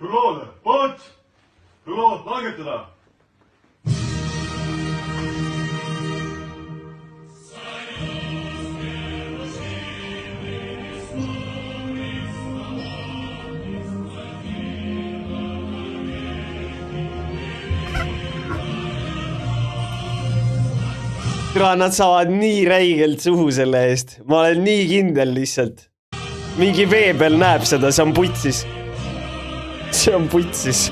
Hüloole, pots! Hüloot langetada! Nad saavad nii räigelt suhu selle eest. Ma olen nii kindel lihtsalt. Mingi vee peal näeb seda, see on putsis. See on putsis.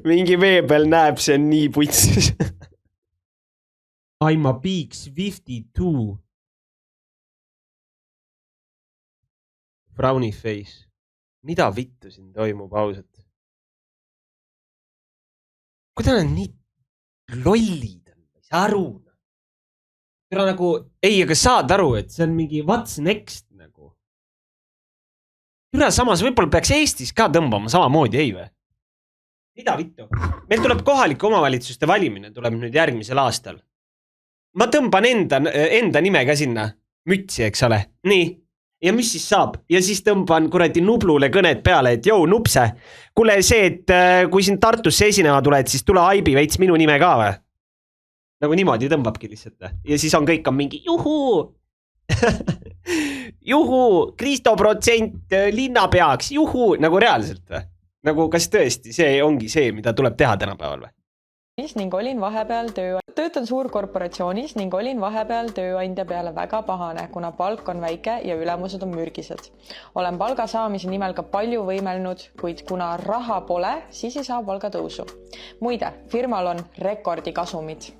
Mingi vee peal näeb, see on nii putsis. I'm a big 52. Frowny face. Mida vittu siin toimub ausalt? Kuidas on nii lollid? Aru. Pero nagu, ei, aga saad aru, et see on mingi what's next nagu. Üle samas võib-olla peaks Eestis ka tõmbama samamoodi, ei või? Mida vittu? Meil tuleb kohalike omavalitsuste valimine, tuleb nüüd järgmisel aastal. Ma tõmban enda nime ka sinna. Mütsi, eks ole. Nii. Ja mis siis saab? Ja siis tõmban kuradi Nublule kõned peale, et jou, Nupse. Kule see, et kui siin Tartusse esinema tuled, siis tule Aibi veits minu nime ka või? Nagu niimoodi tõmbabki lihtsalt. Ja siis on kõik on mingi juhuu. Juhuu, Kristo protsent linnapeaks, juhuu. Nagu reaalselt või? Nagu kas tõesti see ongi see, mida tuleb teha tänapäeval või? Ning olin vahepeal töötan suurkorporatsioonis ning olin vahepeal tööandja peale väga pahane, kuna palk on väike ja ülemused on mürgised. Olen palga saamise nimel ka palju võimelnud, kuid kuna raha pole, siis ei saa palga tõusu. Muide, firmal on rekordikasumid.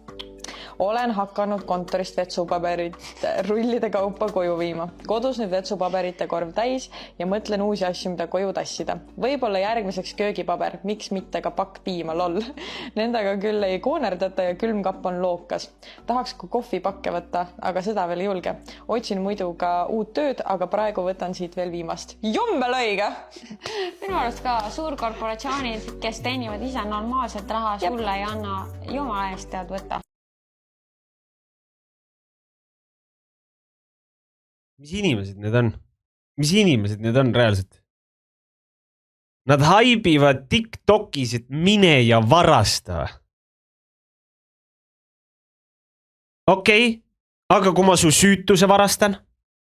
Olen hakanud kontorist vetsupaberit rullide kaupa koju viima. Kodus nüüd vetsupaberite korv täis ja mõtlen uusi asju, mida koju tassida. Võib-olla järgmiseks köögipaber, miks mitte ka pakk piima, lol. Nendega küll ei koonerdata ja külmkapp on lookas. Tahaks ka kohvipakke võtta, aga seda veel ei julge. Otsin muidu ka uut tööd, aga praegu võtan siit veel viimast. Jumbel õige! Minu arust ka suurkorporatsioonid, kes teenivad ise normaalset raha, sulle ei anna jumala eest tead võtta. Mis inimesed need on? Mis inimesed need on reaalselt? Nad haibivad TikTokis, et mine ja varasta. Okei, aga kui ma su süütuse varastan?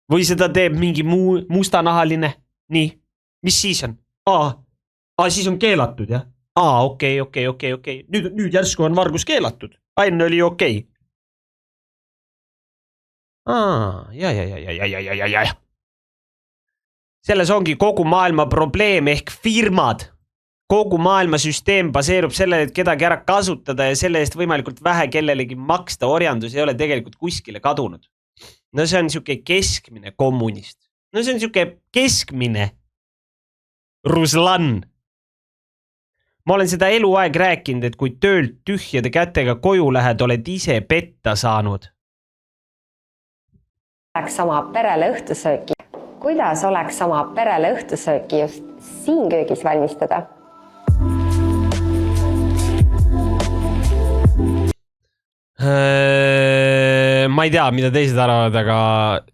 Või seda teeb mingi muu mustanahaline? Nii, mis siis on? Siis on keelatud, jah? Okei. Nüüd järsku on vargus keelatud. Aine oli okei. Ja. Selles ongi kogu maailma probleem ehk firmad. Kogu maailma süsteem baseerub sellele, et kedagi ära kasutada ja selle eest võimalikult vähe kellelegi maksta. Orjandus ei ole tegelikult kuskile kadunud. No see on siuke keskmine kommunist. No see on siuke keskmine Ruslan. Ma olen seda eluaeg rääkinud, et kui töölt tühjade kätega koju lähed, oled ise petta saanud. Oleks oma perele õhtusööki. Kuidas oleks oma perele õhtusööki just siin köögis valmistada? Ma ei tea, mida teised arvavad, aga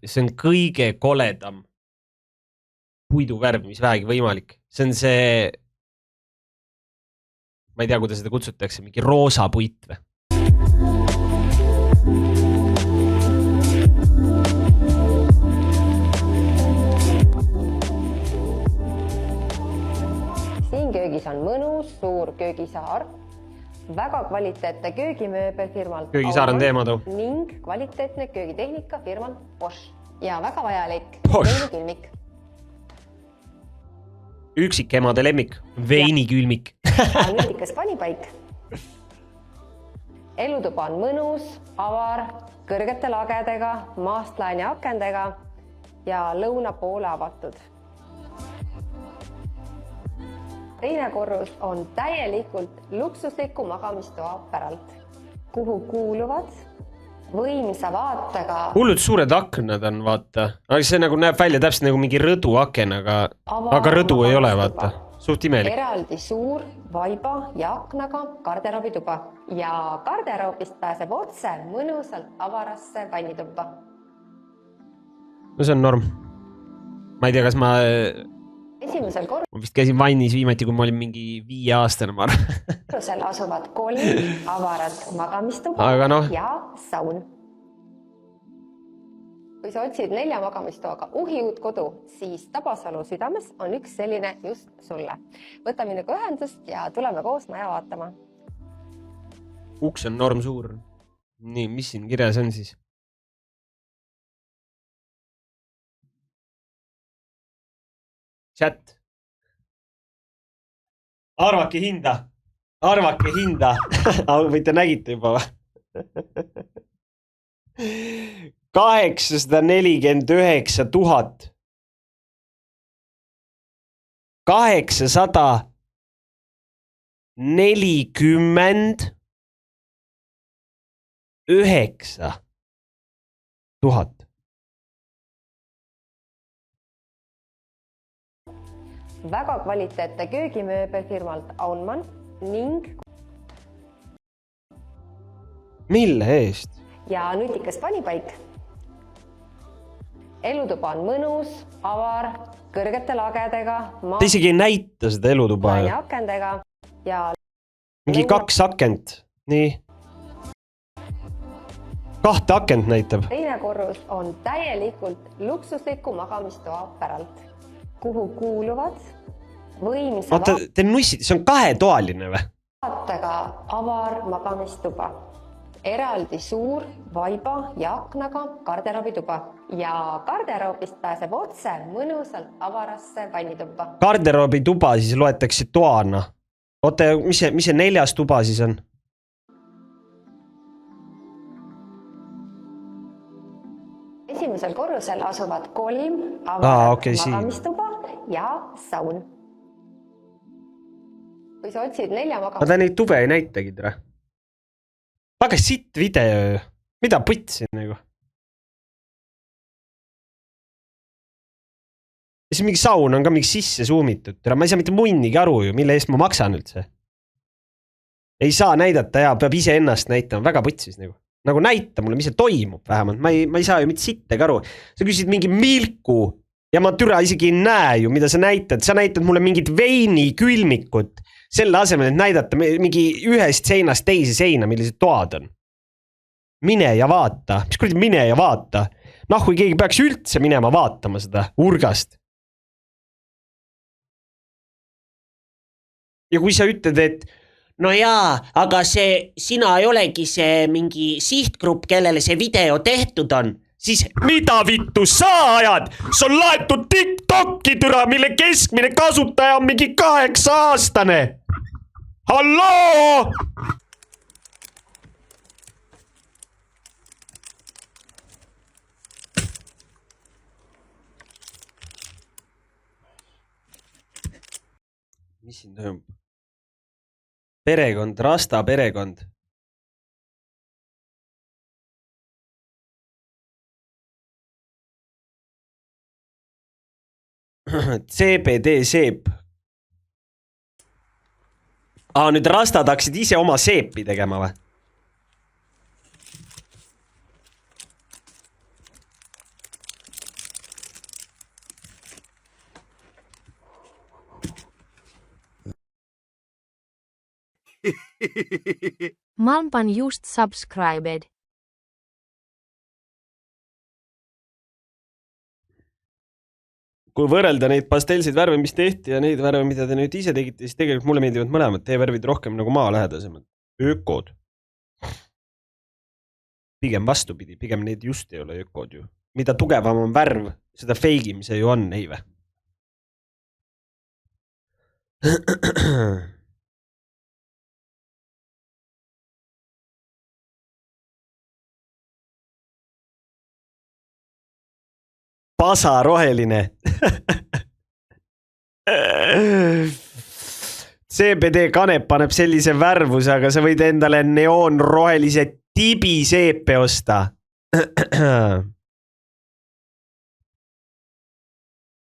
see on kõige koledam puiduvärv, mis vähegi võimalik. See on see, ma ei tea, kuidas seda kutsutakse, mingi roosa puit või? Köögis on mõnus, suur köögisaar, väga kvaliteetne köögimööbel firmalt Köögisaar on teema too. Ning kvaliteetne köögitehnika firmalt Bosch ja väga vajalik veinikülmik. Üksikemade lemmik, veinikülmik. Nutikas panipaik. Elutuba on mõnus, avar, kõrgete lagedega, maastlaani akendega ja lõuna poole avatud. Teine korrus on täielikult luksusliku magamistoa päralt, kuhu kuuluvad võimsa vaatega. Hullud suured aknad on, vaata. Aga see nagu näeb välja täpselt nagu mingi rõdu aken, aga rõdu ei ole, vaata. Suht imelik. Eraldi suur vaiba ja aknaga garderoobituba ja garderoobist pääseb otse mõnusalt avarasse vannituppa. No see on norm. Ma ei tea, kas ma esimesel ma vist käisin vannis viimati, kui ma olin mingi 5-aastane, ma arvan. korrusel asuvad 3 avarat magamistuba Aga noh. ja saun. Kui sa otsid 4 magamistoaga uhi uut kodu, siis Tabasalu südames on üks selline just sulle. Võta minuga ühendust ja tuleme koos maja vaatama. Uks on norm suur. Nii, mis siin kirjas on siis? Chat. Arvake hinda. Arvake hinda. Võite nägite juba või? 849 000. 849 000. Väga kvaliteetne köögimööbel firmalt Aunman ning Mille eest? ja nutikas panipaik. Elutuba on mõnus, avar, kõrgete lagedega, Ta isegi ei näita seda elutuba. ja akendega ja Mingi 2 akent. Nii. 2 akent näitab. teine korrus on täielikult luksusliku magamistoa päralt, kuhu kuuluvad võimsa Oota, te nussid, see on 2-toaline või? vaatega avar magamistuba. Eraldi suur vaiba ja aknaga garderoobituba ja garderoobist pääseb otse mõnusalt avarasse vannituppa. Garderoobi tuba siis loetakse toana. Oota, mis see 4. tuba siis on? Esimesel korrusel asuvad 3 avarat magamistuba ja saun. Kui sa otsid 4 Aga neid tube ei näitagi tere. Väga sitt video. Mida putsin nagu? Ja siis mingi saun on ka mingi sisse suumitud. Ma ei saa mitte munnigi aru ju, mille eest ma maksan üldse. Ei saa näidata ja peab ise ennast näitama. Väga putsis nagu. Nagu näita mulle, mis see toimub vähemalt. Ma ei saa ju mitte sittega aru. Sa küsid mingi milku ja ma türa isegi ei näe ju, mida sa näitad. Sa näitad mulle mingit veini külmikut. Selle asemel, et näidata mingi ühest seinast teise seina, millised toad on. Mine ja vaata. Mis kuradi mine ja vaata? Kui keegi peaks üldse minema vaatama seda urgast. Ja kui sa ütled, et no jaa, aga sina ei olegi see mingi sihtgrupp, kellele see video tehtud on, siis mida vittu sa ajad? See on laetud TikToki türa, mille keskmine kasutaja on mingi 8-aastane. Halloo! Mis siin toimub? Perekond, Rasta perekond. CBD seep. Nüüd Rastad hakkasid ise oma seepi tegema või? Malpan just subscribed. Kui võrrelda neid pastelseid värve, mis tehti ja neid värve, mida te nüüd ise tegite, siis tegelikult mulle meeldivad mõlemad. Teie värvid rohkem nagu maalähedasemad. Ökod. Pigem vastupidi, pigem need just ei ole ökod ju. Mida tugevam on värv, seda feigim see ju on, ei või? Pasaroheline. CBD kanep paneb sellise värvuse, aga sa võid endale neoonrohelise tibiseepe osta.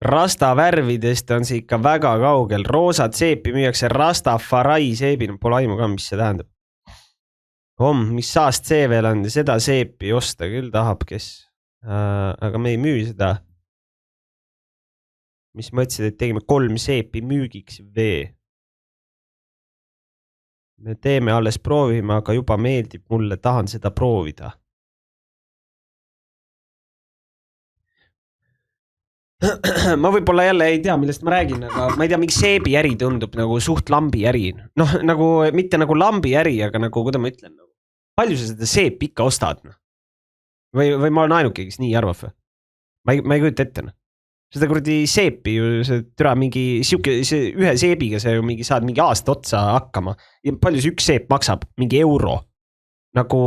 Rasta värvidest on see ikka väga kaugel. Roosad seepi müüakse Rastafari seebina. Pole aimu ka, mis see tähendab. Mis saast see veel on? Seda seepi osta küll tahab, kes... aga me ei müü seda. mis mõtlesid, et tegime 3 seepi müügiks vee. Me teeme alles proovime, aga juba meeldib mulle, tahan seda proovida. Ma võib-olla jälle ei tea, millest ma räägin, aga ma ei tea, mingi seebi äri tundub nagu suht lambi äri. Noh, nagu mitte nagu lambi äri, aga nagu, kuidas ma ütlen, nagu, palju sa seda seepi ikka ostad? No? Või ma olen ainuke, kes nii arvab? Ma ei kujuta ette. No? Seda kuradi seepi ju, see türa mingi ühe seebiga sa ju mingi saad mingi aasta otsa hakkama. Ja palju see üks seep maksab? Mingi euro. Nagu,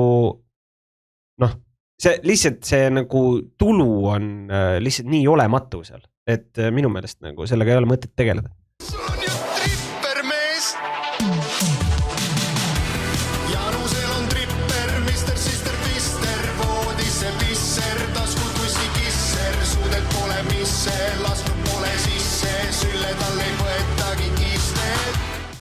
noh, see lihtsalt see nagu tulu on lihtsalt nii olematu seal. Et minu meelest nagu sellega ei ole mõtet tegeleda. Sul on ju trippermees. Janusel on tripper, Mr. Sister Fister, voodisse pisser, taskud kuski kisser, suudelt pole misse, lasknud pole sisse, sülle tal ei võeta.